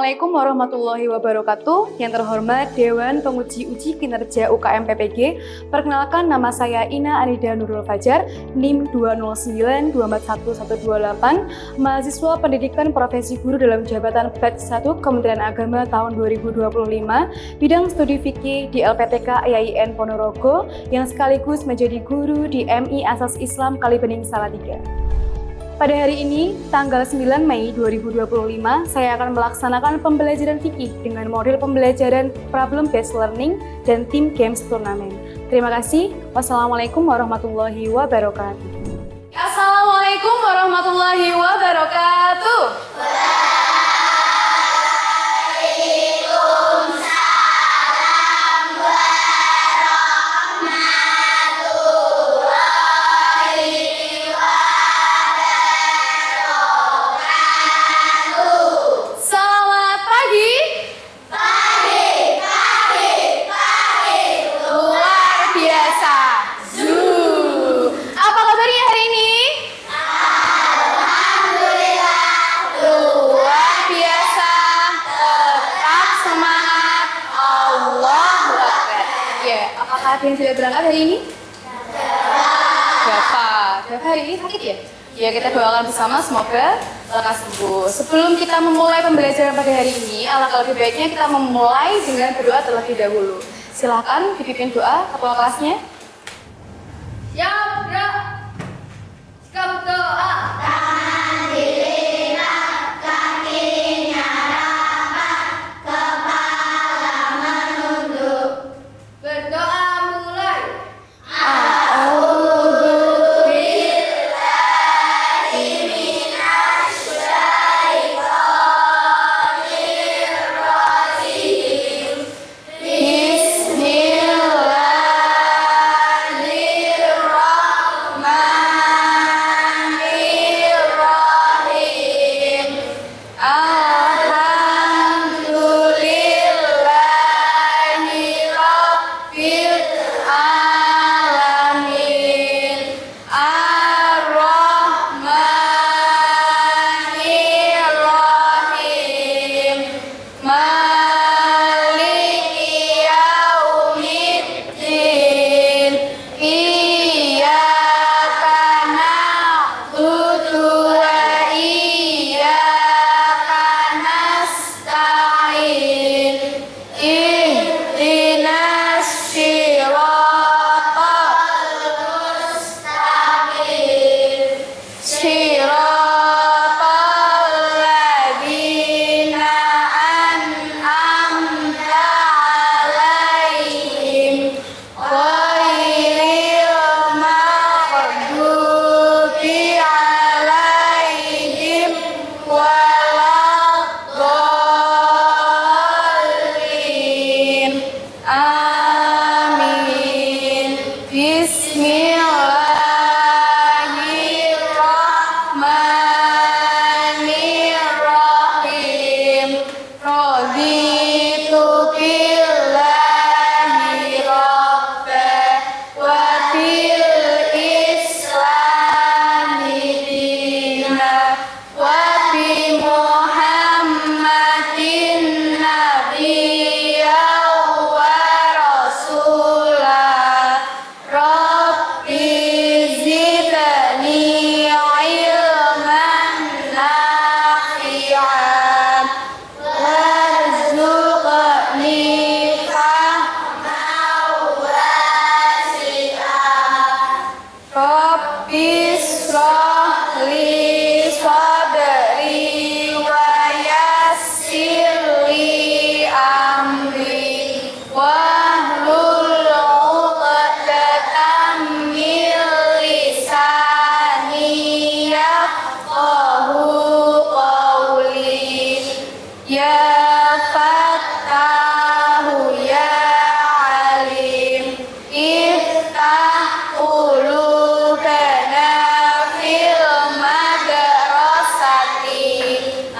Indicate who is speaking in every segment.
Speaker 1: Assalamualaikum warahmatullahi wabarakatuh. Yang terhormat Dewan Penguji Uji Kinerja UKM PPG. Perkenalkan, nama saya Ina Anida Nurul Fajar, NIM 209241128, mahasiswa Pendidikan Profesi Guru dalam jabatan Batch 1 Kementerian Agama tahun 2025, bidang studi fikih di LPTK IAIN Ponorogo, yang sekaligus menjadi guru di MI Asas Islam Kalibening Salatiga. Pada hari ini, tanggal 9 Mei 2025, saya akan melaksanakan pembelajaran fikih dengan model pembelajaran problem based learning dan team games turnamen. Terima kasih. Wassalamualaikum warahmatullahi wabarakatuh. Assalamualaikum warahmatullahi wabarakatuh. Ada yang sudah berangkat hari ini? Dapat hari ini sakit ya? Ya, kita doakan bersama semoga lekas sembuh. Sebelum kita memulai pembelajaran pada hari ini, alangkah lebih baiknya kita memulai dengan berdoa terlebih dahulu. Silakan dipimpin doa ketua kelasnya.
Speaker 2: Ya, gerak. Sikap doa. Tangan dilipat, kakinya rapat, kepala menunduk. Berdoa.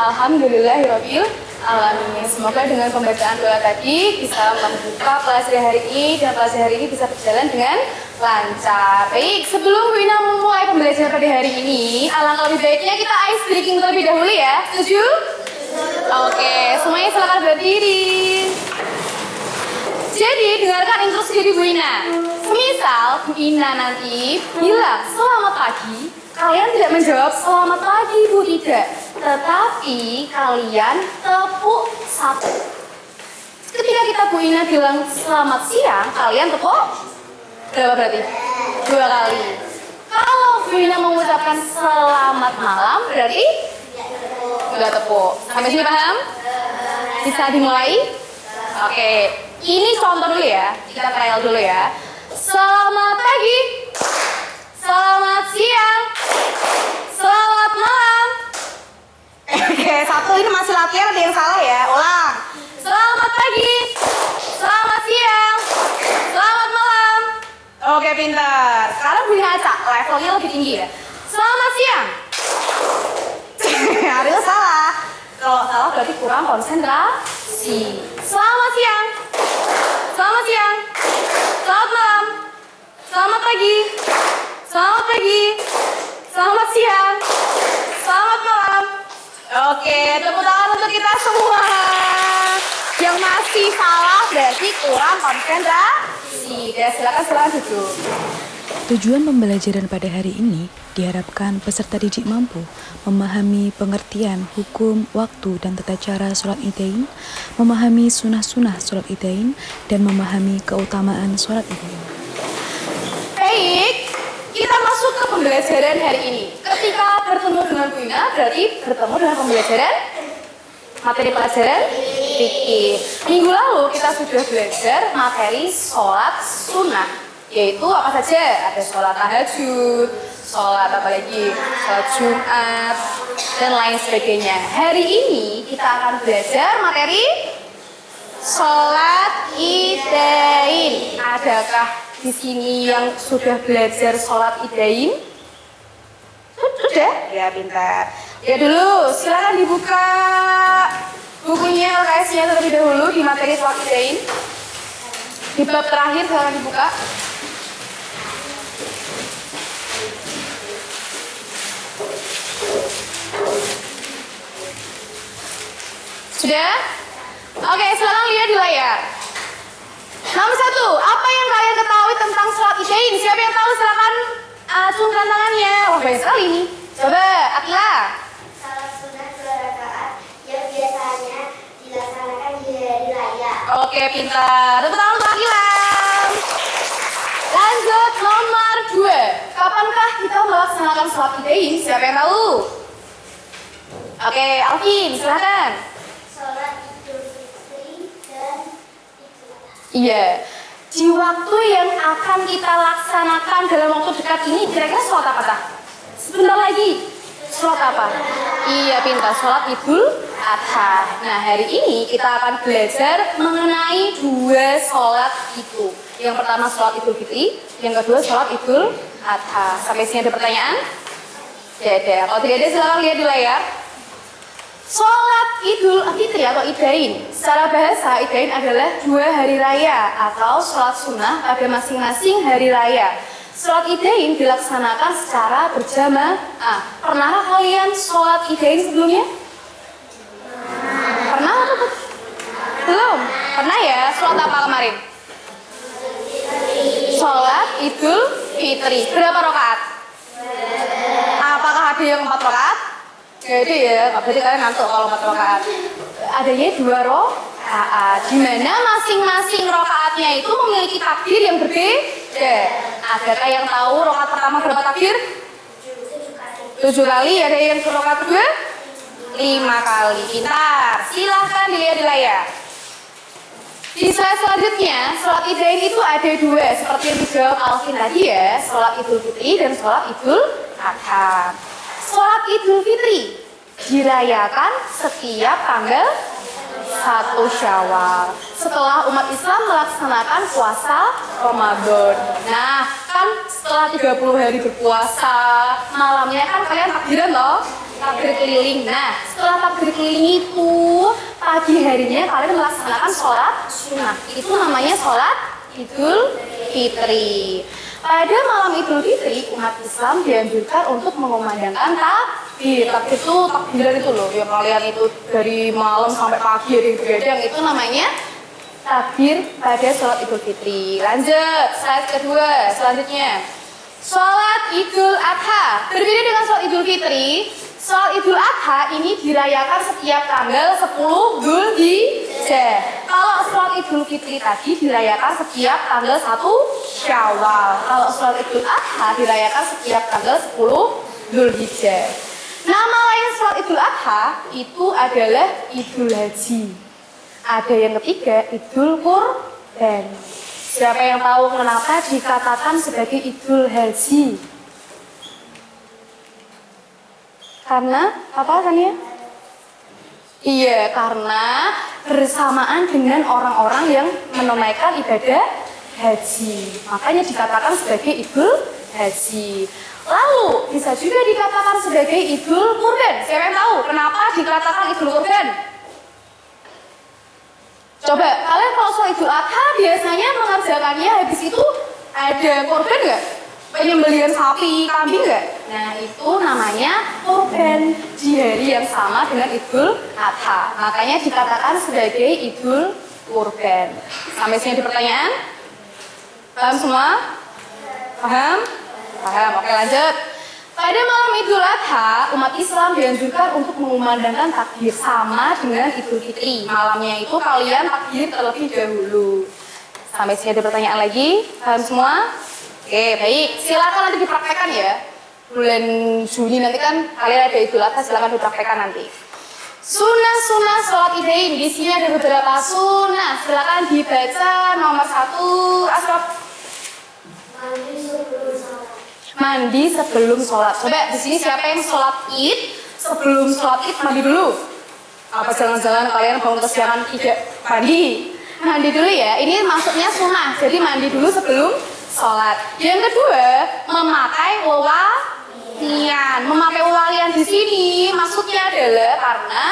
Speaker 1: Alhamdulillahirabbil alamin. Semoga dengan pembacaan doa tadi bisa membuka pelajaran hari ini dan pelajaran hari ini bisa berjalan dengan lancar. Baik, sebelum Bu Ina memulai pembelajaran pada hari ini, alangkah lebih baiknya kita ice breaking terlebih dahulu ya. Setuju? Oke, semuanya silakan berdiri. Jadi, dengarkan instruksi dari Bu Ina. Semisal Bu Ina nanti bilang selamat pagi, kalian tidak menjawab selamat pagi Bu, tidak. Tetapi kalian tepuk satu. Ketika kita Bu Ina bilang selamat siang, kalian tepuk berapa berarti? 2 kali. Kalau Bu Ina mengucapkan selamat malam, berarti nggak tepuk. Sampai sini paham? Bisa dimulai? Oke, ini contoh dulu ya. Kita trial dulu ya. Selamat pagi. Selamat siang. Selamat malam. Oke, satu ini masih latihan, ada yang salah ya. Ulang. Selamat pagi. Selamat siang. Selamat malam. Oke, pintar. Sekarang Bu Ina acak, levelnya lebih tinggi ya. Selamat siang. Ariel salah. Kalau salah berarti kurang konsentrasi. Selamat siang. Selamat siang. Selamat malam. Selamat pagi. Selamat pagi. Selamat siang. Selamat malam. Oke, tepuk tangan untuk kita semua. Yang masih salah berarti kurang konsentrasi. Ya, silakan duduk.
Speaker 3: Tujuan pembelajaran pada hari ini diharapkan peserta didik mampu memahami pengertian hukum, waktu, dan tata cara sholat idain, memahami sunnah-sunnah sholat idain, dan memahami keutamaan sholat idain.
Speaker 1: Baik, kita masuk ke pembelajaran hari ini. Ketika bertemu dengan Bu Ina, berarti bertemu dengan pembelajaran materi pelajaran fikih. Minggu lalu kita sudah belajar materi sholat sunnah. Yaitu apa saja? Ada sholat tahajud, sholat apa lagi? Sholat Jumat, dan lain sebagainya. Hari ini kita akan belajar materi sholat idain. Adakah di sini yang sudah belajar sholat idain? Sudah? Ya, pintar. Ya dulu, silakan dibuka bukunya LKS-nya terlebih dahulu di materi sholat idain. Di bab terakhir silakan dibuka. Sudah? Oke, silakan lihat di layar. Nomor 1, apa yang kalian ketahui tentang sholat idain? Siapa yang tahu silakan acungkan tangannya. Wah, banyak sekali nih. Coba, Akila.
Speaker 2: Salat sunat 2 rakaat yang biasanya dilaksanakan di hari raya.
Speaker 1: Oke, pintar. Tepuk tangan untuk Akila. Lanjut, nomor 2. Kapankah kita melaksanakan sholat idain? Siapa yang tahu? Oke, Alvin, silakan.
Speaker 2: Sholat Idul Fitri dan Idul Adha.
Speaker 1: Iya, di waktu yang akan kita laksanakan dalam waktu dekat ini, kira-kira sholat apa tak? Sebentar lagi, sholat apa? Iya, pintar, sholat Idul Adha. Nah, hari ini kita akan belajar mengenai 2 sholat itu. Yang pertama sholat Idul Fitri, yang kedua sholat Idul Adha. Sampai sini ada pertanyaan? Tidak ada. Kalau tidak ada, silakan lihat di layar. Sholat Idul Fitri atau Idain, secara bahasa Idain adalah 2 hari raya atau sholat sunnah pada masing-masing hari raya. Sholat Idain dilaksanakan secara berjamaah. Pernahkah kalian sholat Idain sebelumnya? Pernah atau belum? Pernah ya? Sholat apa kemarin? Sholat Idul Fitri. Berapa rakaat? Apakah ada yang 4 rakaat? Jadi ya, berarti kalian ngantuk kalau 4 rakaat. Adanya 2 rakaat, di mana masing-masing rakaatnya itu memiliki takbir yang berbeda. Adakah yang tahu rakaat pertama berapa takbir? 7 kali. Ada yang rakaat kedua? 5 kali. Pintar. Silahkan dilihat di layar. Di slide selanjutnya, sholat idain itu ada 2, seperti yang dijawab Alvin tadi ya, sholat Idul Fitri dan sholat Idul Adha. Sholat Idul Fitri dirayakan setiap tanggal 1 Syawal setelah umat Islam melaksanakan puasa Ramadan. Nah, kan setelah 30 hari berpuasa, malamnya kan kalian takbiran loh, takbir keliling. Nah, setelah takbir keliling itu, pagi harinya kalian melaksanakan sholat sunnah. Itu namanya sholat Idul Fitri. Pada malam Idul Fitri, umat Islam dianjurkan untuk mengumandangkan takbir. takbir itu takbiran itu loh, yang kalian itu dari malam sampai pagi ada yang begadang, itu namanya takbir pada sholat Idul Fitri. Lanjut, slide kedua, selanjutnya. Sholat Idul Adha. Berbeda dengan sholat Idul Fitri, sholat Idul Adha ini dirayakan setiap tanggal 10 Dzulhijjah. Kalau sholat Idul Fitri tadi dirayakan setiap tanggal 1 Syawal. Kalau sholat Idul Adha dirayakan setiap tanggal 10 Dzulhijjah. Nama lain sholat Idul Adha itu adalah Idul Haji. Ada yang ketiga, Idul Qurban. Siapa yang tahu kenapa dikatakan sebagai Idul Haji? Karena apa Tania? Iya, karena bersamaan dengan orang-orang yang menunaikan ibadah haji. Makanya dikatakan sebagai Idul Haji. Lalu bisa juga dikatakan sebagai Idul Qurban. Siapa yang tahu kenapa dikatakan Idul Qurban? Coba, kalian kalau soal Idul Adha biasanya mengerjakannya habis itu ada korban nggak? Penyembelihan sapi, kambing nggak? Nah, itu namanya korban di hari yang sama dengan Idul Adha. Makanya dikatakan sebagai Idul Qurban. Sampai sini ada pertanyaan? Paham semua? Paham? Paham. Oke, lanjut. Pada malam Idul Adha, umat Islam dianjurkan untuk mengumandangkan takbir sama dengan Idul Fitri. Malamnya itu kalian takbir terlebih dahulu. Sampai sini ada pertanyaan lagi? Paham semua? Oke, baik. Silakan nanti dipraktekkan ya. Bulan Juni nanti kan kalian ada Idul Adha, silakan dipraktekkan nanti. Sunnah-sunnah sholat Idain. Di sini ada beberapa sunnah. Silakan dibaca. Nomor 1, Asrof. Mandi sebelum sholat. Coba di sini siapa yang sholat id sebelum sholat id mandi dulu? Apa jangan-jangan kalian bangun kesiangan tidak mandi? Mandi dulu ya. Ini maksudnya sunnah. Jadi mandi dulu sebelum sholat. Yang kedua, memakai wewangian. Memakai wewangian di sini maksudnya adalah karena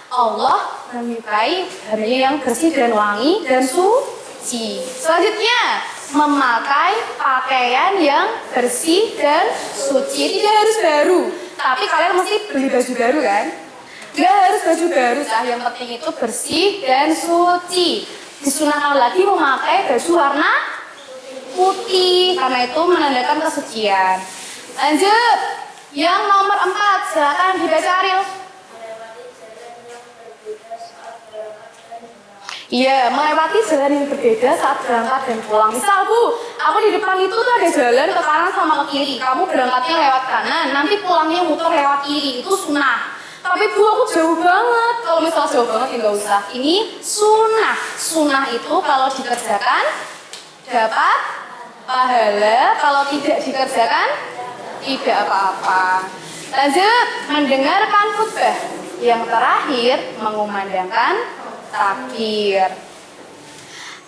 Speaker 1: Allah menyukai hamba yang bersih dan wangi dan suci. Selanjutnya, memakai pakaian yang bersih dan suci. Tidak harus baru, tapi kalian mesti beli baju baru kan? Nggak harus baju baru, yang penting itu bersih dan suci. Disunahkan lagi memakai baju warna putih, karena itu menandakan kesucian. Lanjut, yang nomor 4, silakan dibaca Ariel. Iya, melewati jalan yang berbeda saat berangkat dan pulang. Misal Bu, aku di depan itu tuh ada jalan ke kanan sama ke kiri. Kamu berangkatnya lewat kanan, nanti pulangnya muter lewat kiri. Itu sunnah. Tapi Bu, aku jauh banget. Kalau misalnya jauh banget ya nggak usah. Ini sunnah. Sunnah itu kalau dikerjakan dapat pahala. Kalau tidak dikerjakan tidak apa-apa. Lanjut, mendengarkan khutbah. Yang terakhir, mengumandangkan takbir.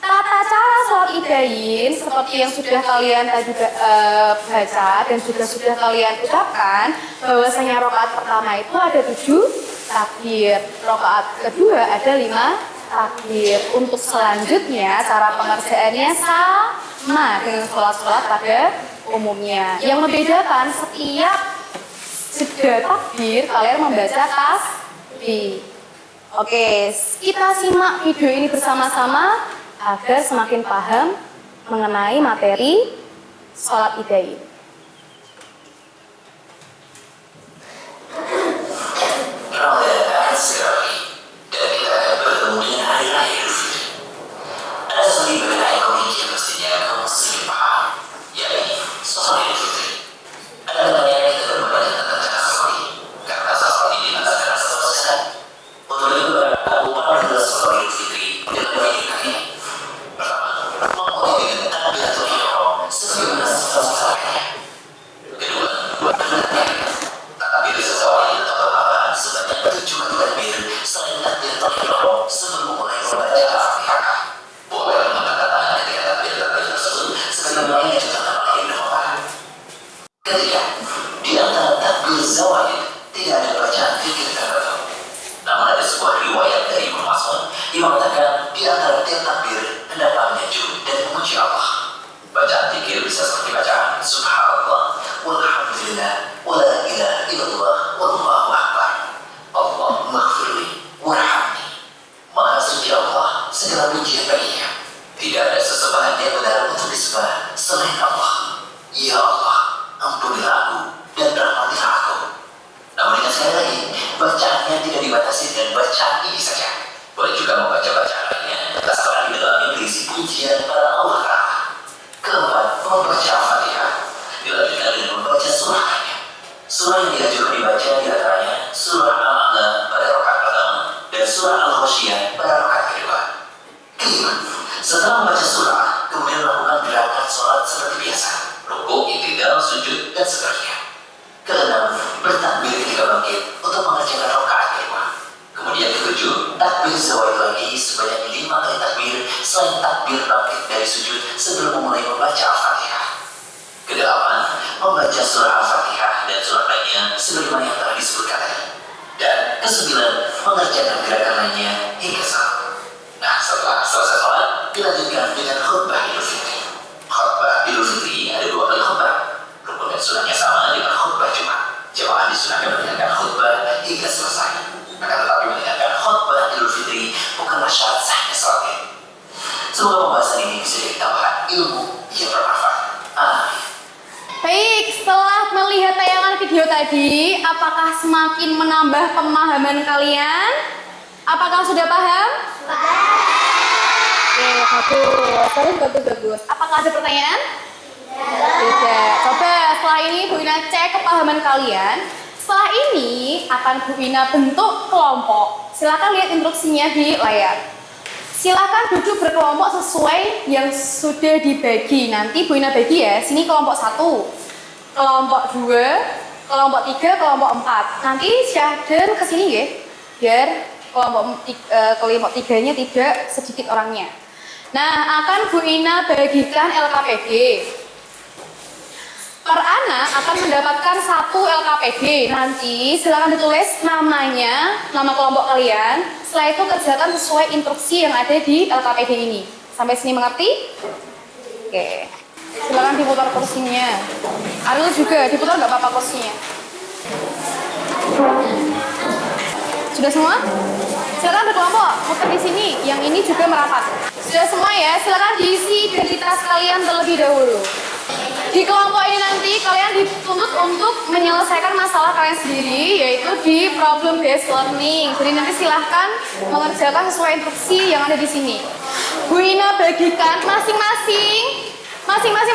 Speaker 1: Tata cara sholat Idain seperti yang sudah kalian tadi baca dan juga sudah kalian ucapkan, bahwasanya rakaat pertama itu ada 7 takbir, rakaat kedua ada 5 takbir. Untuk selanjutnya cara pengerjaannya sama dengan sholat-sholat pada umumnya. Yang membedakan setiap jeda takbir kalian membaca tasbih. Oke, kita simak video ini bersama-sama agar semakin paham mengenai materi sholat Idain.
Speaker 4: Ramadan segera dan kita akan bertemu dengan hari raya Idul Fitri. Ada satu ibadah ekonomi yang mestinya kaum muslimin paham, yakni sholat Idul Fitri. Ada banyak kita berbeda tentang cara sholat ini, karena sholat ini adalah cara sholat. Untuk itu aku pada sholat Idul Fitri dengan baik ini. Pertama, memulai dengan takbiratul ihram sebagaimana sholat-sholatnya. Kedua, takbir sesuai dengan sebanyak 7 kali takbir selain takbiratul ihram sebelum memulai membaca Al-Fatihah. Boleh mengangkat tangan ketika takbir tersebut sebagaimana yang dicontohkan oleh Ibnu Umar. Ketiga, di antara takbir zawaid tidak ada bacaan zikir tertentu. Namun ada sebuah riwayat dari Ibnu Mas'ud yang mengatakan di antara tiap takbir hendalah menyujud dan memuji Allah. Bacaan zikir bisa seperti bacaan Subhanallah, walhamdulillah, wala ilaha illallah, wallahu membaca ini saja. Boleh juga membaca bacaan lainnya, asalkan di dalamnya berisi pujian pada Allah Ta'ala. Keempat, membaca Al-Fatihah. Dilanjutkan dengan membaca surah lainnya. Surah yang dianjurkan dibaca diantaranya surah Al-A'la pada rakaat pertama dan surah Al-Ghasyiyah pada rakaat kedua. Kelima, setelah membaca surah, kemudian melakukan gerakan sholat seperti biasa, rukuk, i'tidal, sujud, dan seterusnya. Keenam, bertakbir ketika bangkit untuk mengerjakan rakaat kedua. Kemudian ketujuh, takbir zawaid lagi sebanyak 5 kali takbir selain takbir bangkit dari sujud sebelum memulai membaca Al-Fatihah. Kedelapan, membaca surah Al-Fatihah dan surah lainnya sebagaimana yang telah disebutkan tadi. Dan kesembilan, mengerjakan gerakan lainnya hingga salat. Nah, setelah selesai sholat, dilanjutkan dengan khutbah Idul Fitri. Khutbah Idul Fitri ada 2 kali khutbah. Rukun dan sunahnya sama dengan khutbah Jumat. Jemaah disunahkan mendengarkan khutbah hingga selesai. Akan tetapi mendengarkan khutbah Idul Fitri bukanlah syarat sahnya sholat. Semoga pembahasan ini bisa jadi tambahan ilmu yang bermanfaat. Amin.
Speaker 1: Baik, setelah melihat tayangan video tadi, apakah semakin menambah pemahaman kalian? Apakah sudah paham? Oke, bagus. Apakah ada pertanyaan? Tidak. Coba setelah ini Bu Ina cek kepahaman kalian. Setelah ini akan Bu Ina bentuk kelompok. Silakan lihat instruksinya di layar. Silakan duduk berkelompok sesuai yang sudah dibagi. Nanti Bu Ina bagi ya. Sini kelompok 1, kelompok 2, kelompok 3, kelompok 4. Nanti syahdan ke sini ya. Biar kelompok 3-nya tidak sedikit orangnya. Nah, akan Bu Ina bagikan LKPD. Per anak akan mendapatkan 1 LKPD. Nanti silakan ditulis namanya, nama kelompok kalian. Setelah itu kerjakan sesuai instruksi yang ada di LKPD ini. Sampai sini mengerti? Oke. Silakan diputar kursinya. Ariel juga diputar nggak apa-apa kursinya. Sudah semua? Silakan berkelompok, putar di sini. Yang ini juga merapat. Sudah semua ya? Silakan diisi identitas kalian terlebih dahulu. Di kelompok ini nanti kalian dituntut untuk menyelesaikan masalah kalian sendiri, yaitu di problem based learning. Jadi nanti silahkan mengerjakan sesuai instruksi yang ada di sini. Bu Ina bagikan masing-masing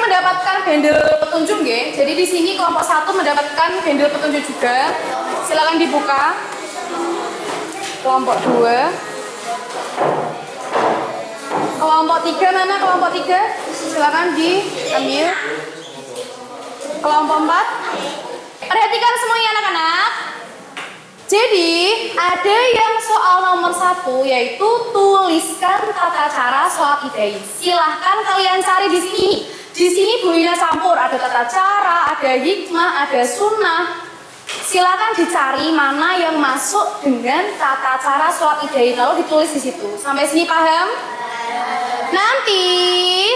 Speaker 1: mendapatkan bendel petunjuk ya. Jadi di sini kelompok 1 mendapatkan bendel petunjuk juga. Silakan dibuka. Kelompok 2. Kelompok 3 mana kelompok 3? Silakan diambil. Kelompok 4. Perhatikan semuanya anak-anak. Jadi ada yang soal nomor 1 yaitu tuliskan tata cara sholat idai. Silahkan kalian cari di sini. Di sini Bu Ina campur ada tata cara, ada hikmah, ada sunnah. Silakan dicari mana yang masuk dengan tata cara sholat idai lalu ditulis di situ. Sampai sini paham? Nanti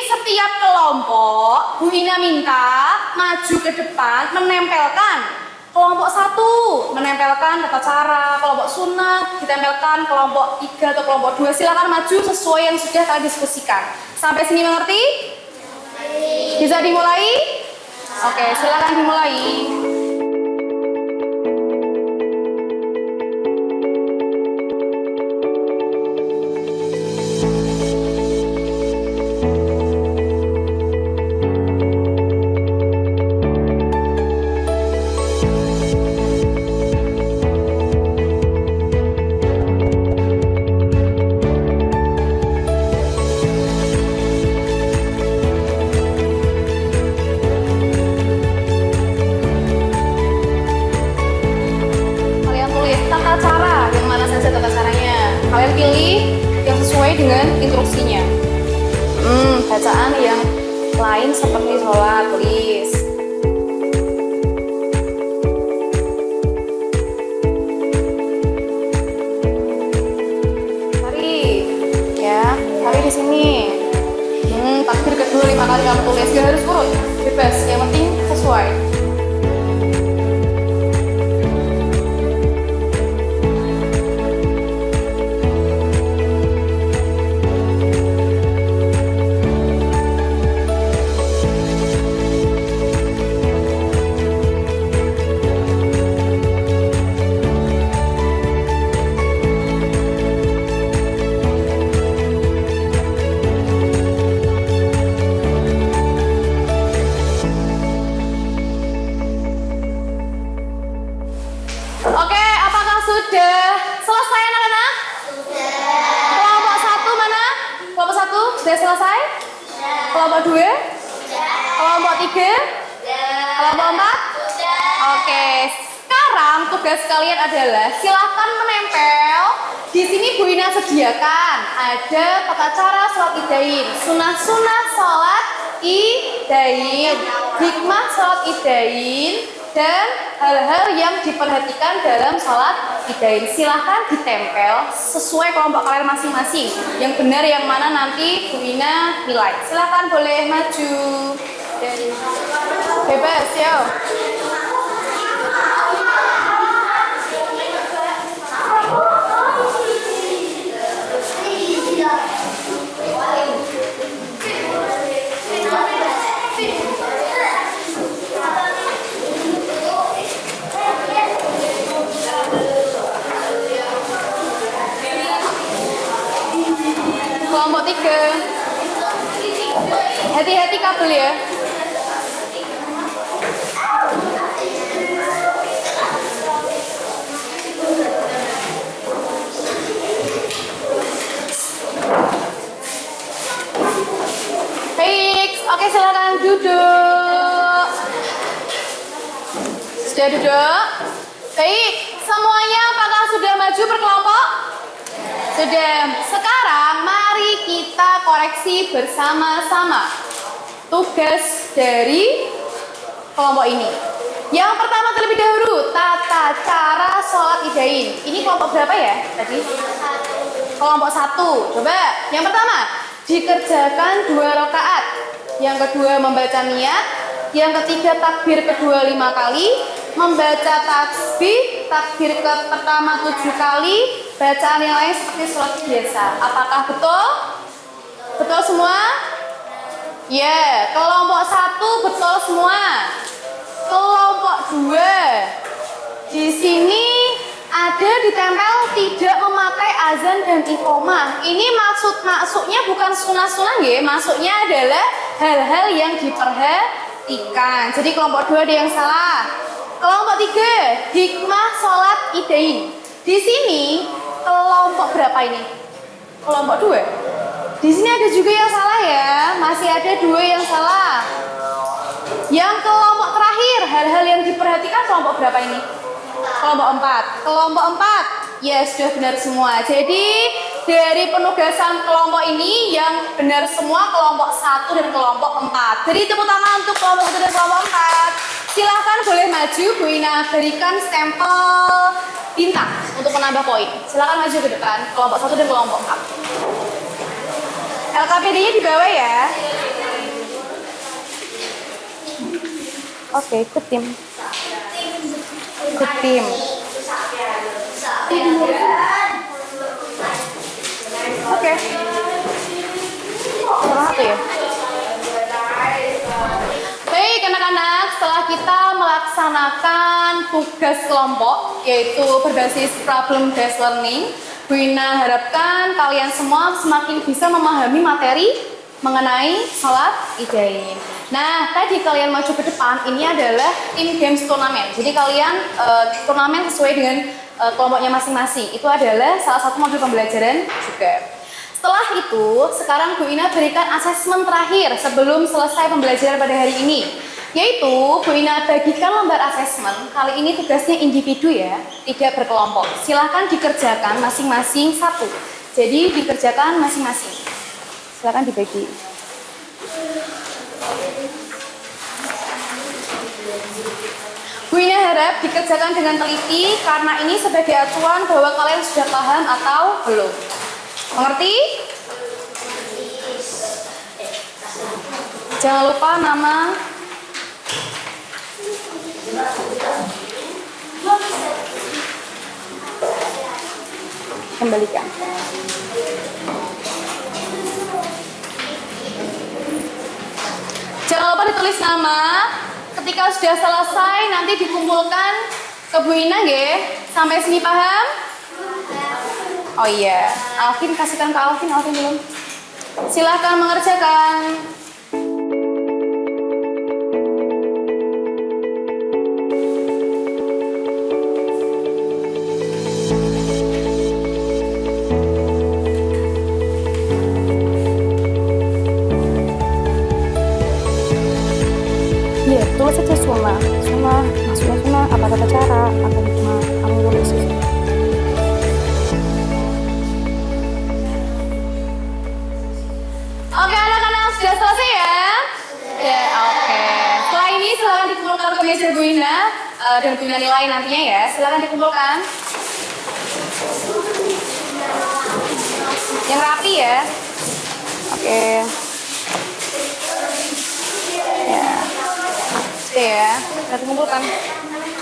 Speaker 1: setiap kelompok Bu Ina minta maju ke depan menempelkan. Kelompok 1 menempelkan tata cara, kelompok sunnah ditempelkan, kelompok 3 atau kelompok 2 silakan maju sesuai yang sudah kalian diskusikan. Sampai sini mengerti? Bisa dimulai? Oke, silakan dimulai. Kalian pilih yang sesuai dengan instruksinya. Bacaan yang lain seperti sholat, tulis. Hari, ya, hari di sini. Takbir kedua 5 kali kamu tulis, gak harus urut, bebas. Yang penting sesuai. sudah selesai anak-anak? Kelompok 1 mana? Kelompok 1 sudah selesai? Kelompok 2? Kelompok 3? Kelompok 4? Oke, sekarang tugas kalian adalah silahkan menempel. Di sini Bu Ina sediakan ada tata cara sholat idain, sunah-sunah sholat idain, hikmah sholat idain, dan hal-hal yang diperhatikan dalam sholat idain. Silahkan ditempel sesuai kelompok kalian masing-masing. Yang benar yang mana nanti Bu Ina nilai. Silahkan boleh maju. Bebas ya. Kelompok 3. Hati-hati kabel ya. Baik, oke silakan duduk. Sudah duduk? Baik, semuanya apakah sudah maju berkelompok? Sudah. Sekarang mari kita koreksi bersama-sama tugas dari kelompok ini. Yang pertama terlebih dahulu, tata cara sholat idain. Ini kelompok berapa ya tadi? Kelompok 1. Coba, yang pertama, dikerjakan 2 rakaat. Yang kedua, membaca niat. Yang ketiga, takbir kedua 5 kali. Membaca tasbih, takbir ke pertama 7 kali. Bacaan yang lain seperti sholat biasa. Apakah betul? Betul semua? Ya, kelompok 1 betul semua. Kelompok 2, di sini ada ditempel tidak memakai azan dan iqomah. Ini maksudnya bukan sunah-sunah ya, maksudnya adalah hal-hal yang diperhatikan. Jadi kelompok 2 ada yang salah. Kelompok 3, hikmah sholat idain. Di sini kelompok berapa ini? Kelompok 2. Di sini ada juga yang salah ya, masih ada 2 yang salah. Yang kelompok terakhir, hal-hal yang diperhatikan kelompok berapa ini? Kelompok 4. Kelompok 4, ya sudah benar semua. Jadi dari penugasan kelompok ini yang benar semua kelompok 1 dan kelompok 4. Jadi tepuk tangan untuk kelompok 1 dan kelompok 4. Silahkan boleh maju, Bu Ina berikan stempel bintang untuk menambah poin. Silahkan maju ke depan, kelompok 1 dan kelompok 4. LKPD-nya di bawah ya. Oke, ikut tim. Ikut tim. Oke. Satu ya. Baik anak-anak, setelah kita melaksanakan tugas kelompok yaitu berbasis problem based learning, Bu Ina harapkan kalian semua semakin bisa memahami materi mengenai sholat idain. Nah, tadi kalian maju ke depan, ini adalah tim games turnamen. Jadi kalian turnamen sesuai dengan kelompoknya masing-masing. Itu adalah salah satu modul pembelajaran juga. Setelah itu, sekarang Bu Ina berikan asesmen terakhir sebelum selesai pembelajaran pada hari ini. Yaitu, Bu Ina bagikan lembar asesmen. Kali ini tugasnya individu ya, tidak berkelompok. Silahkan dikerjakan masing-masing satu. Jadi dikerjakan masing-masing. Silahkan dibagi. Bu Ina harap dikerjakan dengan teliti karena ini sebagai acuan bahwa kalian sudah paham atau belum. Mengerti? Jangan lupa nama. Kembalikan. Jangan lupa ditulis nama. Ketika sudah selesai nanti dikumpulkan ke Bu Ina ya. Sampai sini paham? Oh iya, Alvin kasihkan ke Alvin belum. Silahkan mengerjakan. nilai nantinya ya. Silakan dikumpulkan. Yang rapi ya. Oke. Ya. Oke ya. Kita kumpulkan.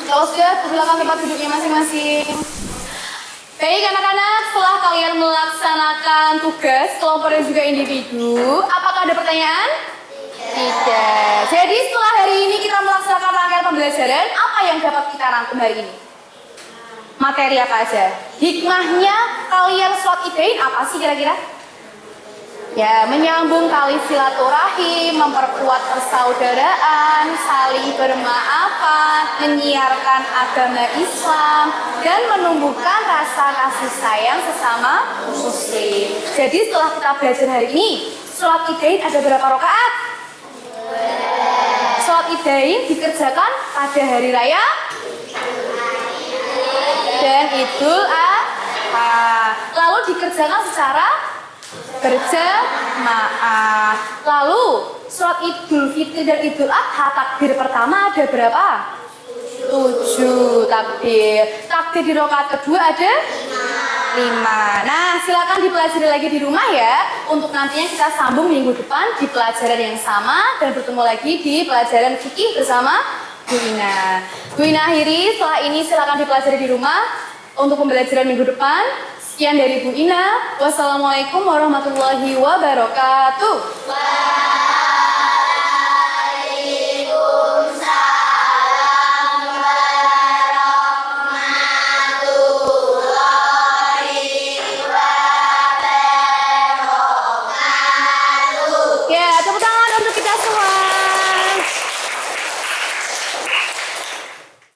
Speaker 1: Kalau sudah, silakan tempat duduknya masing-masing. Baik anak-anak, setelah kalian melaksanakan tugas kelompok dan juga individu, apakah ada pertanyaan? Tidak. Jadi setelah hari ini kita melaksanakan rangkaian pembelajaran, apa yang dapat kita rangkum hari ini? Materi apa aja? Hikmahnya kalian sholat idain apa sih kira-kira? Ya, menyambung tali silaturahim, memperkuat persaudaraan, saling bermaafan, menyiarkan agama Islam, dan menumbuhkan rasa kasih sayang sesama muslim. Jadi setelah kita belajar hari ini, sholat idain ada berapa rakaat? Sholat idain dikerjakan pada hari raya dan Idul Adha. Lalu dikerjakan secara berjamaah. Lalu sholat Idul Fitri dan Idul Adha takbir pertama ada berapa? 7 takbir. Takbir di rakaat kedua ada 5. Nah, silakan dipelajari lagi di rumah ya. Untuk nantinya kita sambung minggu depan di pelajaran yang sama dan bertemu lagi di pelajaran fikih bersama Bu Ina. Bu Ina akhiri, setelah ini silakan dipelajari di rumah untuk pembelajaran minggu depan. Sekian dari Bu Ina. Wassalamualaikum warahmatullahi wabarakatuh.